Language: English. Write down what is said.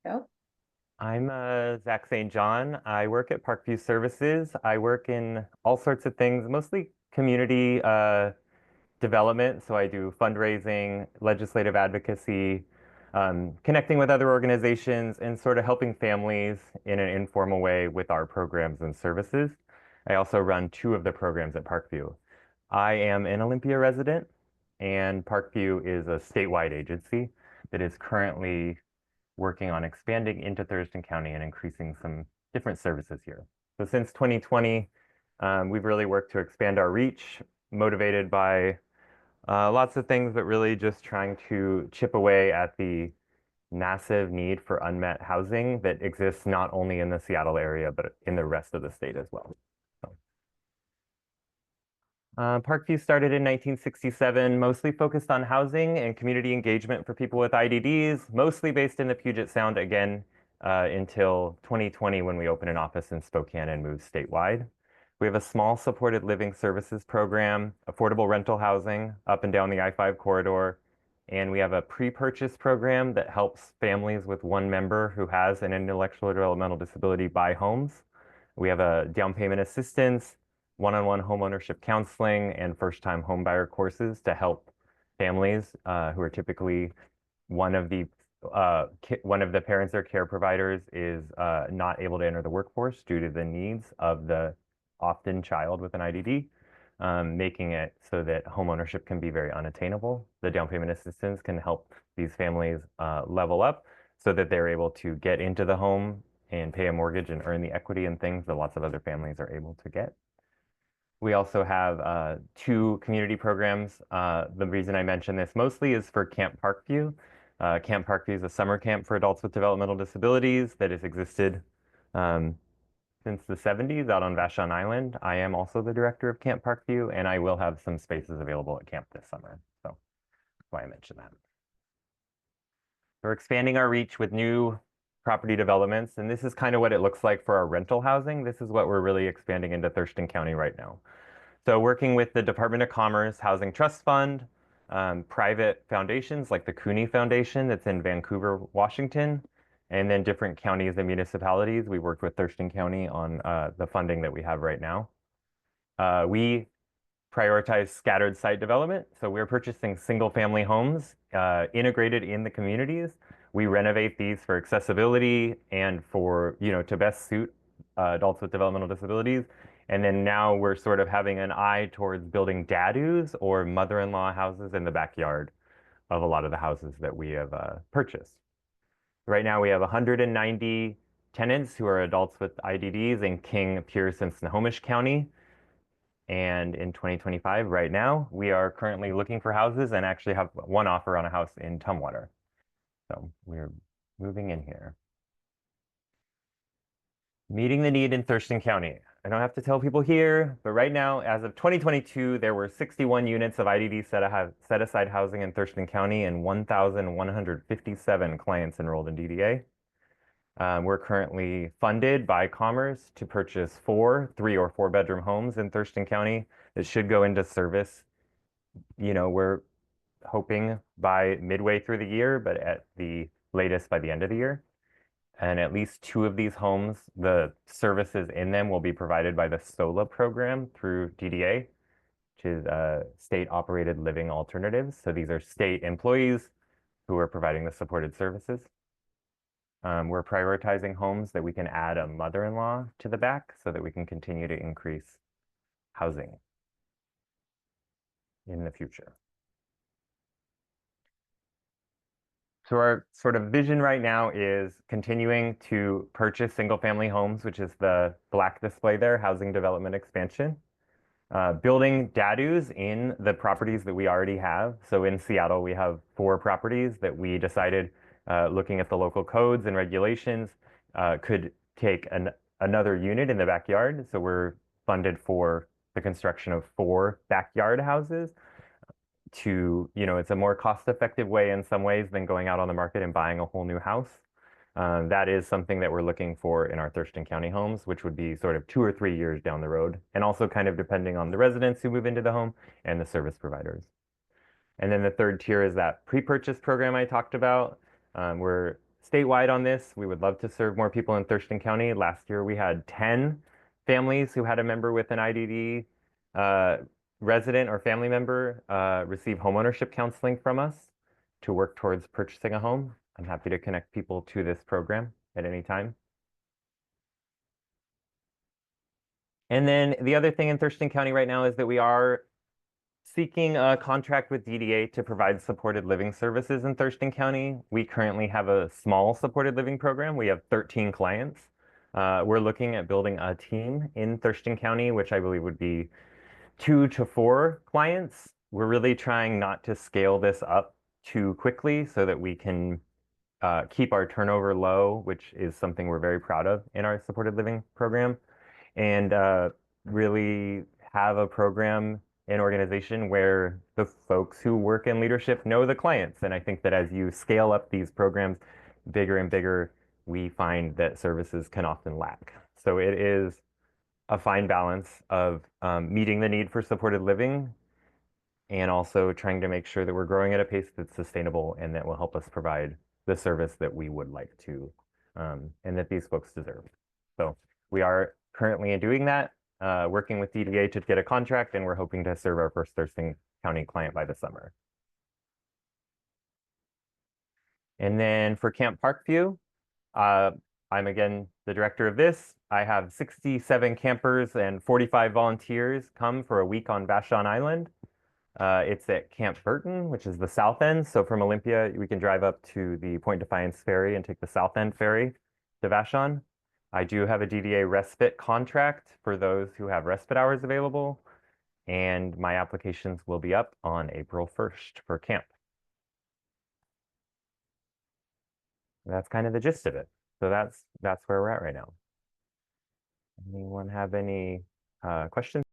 Go. I'm Zach St. John. I work at Parkview Services. I work in all sorts of things, mostly community development. So I do fundraising, legislative advocacy, connecting with other organizations, and sort of helping families in an informal way with our programs and services. I also run two of the programs at Parkview. I am an Olympia resident, and Parkview is a statewide agency that is currently working on expanding into Thurston County and increasing some different services here. So since 2020, we've really worked to expand our reach, motivated by lots of things, but really just trying to chip away at the massive need for unmet housing that exists not only in the Seattle area, but in the rest of the state as well. So, Parkview started in 1967, mostly focused on housing and community engagement for people with IDDs, mostly based in the Puget Sound again, until 2020 when we opened an office in Spokane and moved statewide. We have a small supported living services program, affordable rental housing up and down the I-5 corridor, and we have a pre-purchase program that helps families with one member who has an intellectual or developmental disability buy homes. We have a down payment assistance, one-on-one homeownership counseling, and first-time homebuyer courses to help families who are typically one of the parents or care providers is not able to enter the workforce due to the needs of the often child with an IDD, making it so that homeownership can be very unattainable. The down payment assistance can help these families level up so that they're able to get into the home and pay a mortgage and earn the equity and things that lots of other families are able to get. We also have two community programs. The reason I mention this mostly is for Camp Parkview. Camp Parkview is a summer camp for adults with developmental disabilities that has existed um, since the 70s out on Vashon Island. I am also the director of Camp Parkview, and I will have some spaces available at camp this summer. So that's why I mentioned that. We're expanding our reach with new property developments, and this is kind of what it looks like for our rental housing. This is what we're really expanding into Thurston County right now. So working with the Department of Commerce Housing Trust Fund, private foundations like the Cooney Foundation that's in Vancouver, Washington, and then different counties and municipalities. We worked with Thurston County on the funding that we have right now. We prioritize scattered site development. So we're purchasing single family homes integrated in the communities. We renovate these for accessibility and for, to best suit adults with developmental disabilities. And then now we're sort of having an eye towards building dadoos or mother-in-law houses in the backyard of a lot of the houses that we have purchased. Right now we have 190 tenants who are adults with IDDs in King, Pierce, and Snohomish County. And in 2025, right now, we are currently looking for houses and actually have one offer on a house in Tumwater. So we're moving in here. Meeting the need in Thurston County. I don't have to tell people here, but right now, as of 2022, there were 61 units of IDD set aside housing in Thurston County and 1,157 clients enrolled in DDA. We're currently funded by Commerce to purchase 3 or 4 bedroom homes in Thurston County that should go into service. We're hoping by midway through the year, but at the latest by the end of the year. And at least 2 of these homes, the services in them will be provided by the SOLA program through DDA, which is State Operated Living Alternatives. So these are state employees who are providing the supported services. We're prioritizing homes that we can add a mother-in-law to the back so that we can continue to increase housing in the future. So our sort of vision right now is continuing to purchase single-family homes, which is the black display there, housing development expansion. Building dadoos in the properties that we already have. So in Seattle, we have 4 properties that we decided, looking at the local codes and regulations, could take another unit in the backyard. So we're funded for the construction of 4 backyard houses it's a more cost-effective way in some ways than going out on the market and buying a whole new house. That is something that we're looking for in our Thurston County homes, which would be sort of 2 or 3 years down the road, and also kind of depending on the residents who move into the home and the service providers. And then the third tier is that pre-purchase program I talked about. We're statewide on this. We would love to serve more people in Thurston County. Last year, we had 10 families who had a member with an IDD resident or family member receive homeownership counseling from us to work towards purchasing a home. I'm happy to connect people to this program at any time. And then the other thing in Thurston County right now is that we are seeking a contract with DDA to provide supported living services in Thurston County. We currently have a small supported living program. We have 13 clients. We're looking at building a team in Thurston County, which I believe would be 2 to 4 clients. We're really trying not to scale this up too quickly so that we can keep our turnover low, which is something we're very proud of in our supported living program, and really have a program and organization where the folks who work in leadership know the clients. And I think that as you scale up these programs bigger and bigger, we find that services can often lack. So it is a fine balance of meeting the need for supported living and also trying to make sure that we're growing at a pace that's sustainable and that will help us provide the service that we would like to and that these folks deserve. So we are currently doing that, working with DDA to get a contract, and we're hoping to serve our first Thurston County client by the summer. And then for Camp Parkview, I'm again the director of this. I have 67 campers and 45 volunteers come for a week on Vashon Island. It's at Camp Burton, which is the south end. So from Olympia, we can drive up to the Point Defiance ferry and take the south end ferry to Vashon. I do have a DDA respite contract for those who have respite hours available, and my applications will be up on April 1st for camp. That's kind of the gist of it. So that's where we're at right now. Anyone have any questions?